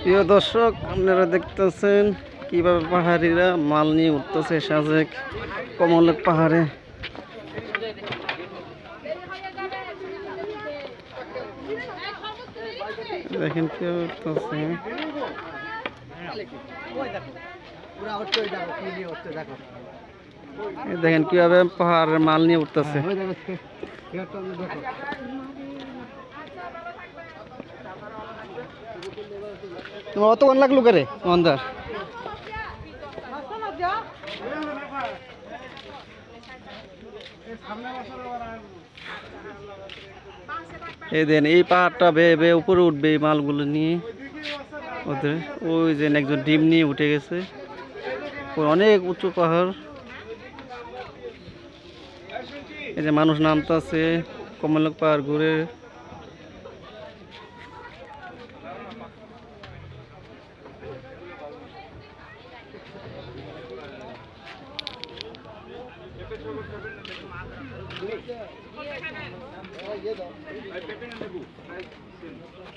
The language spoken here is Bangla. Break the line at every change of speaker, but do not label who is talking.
প্রিয় দর্শক, আপনারা দেখতেছেন কিভাবে পাহাড়িরা মাল নিয়ে উঠতেছে সাজেক কমলেক পাহাড়ে। দেখেন কিভাবে উঠতেছে, দেখেন কিভাবে পাহাড়ের মাল নিয়ে উঠতেছে। তোমার অতক্ষণ লাগলো কে রে মন্দার? এই দেন এই পাহাড়টা বেয়ে বেয়ে উপরে উঠবে এই মালগুলো নিয়ে। ওদের ওই যে একজন ডিম নিয়ে উঠে গেছে, অনেক উঁচু পাহাড়। এই যে মানুষ নামতেছে কমলক পাহাড় ঘুরে।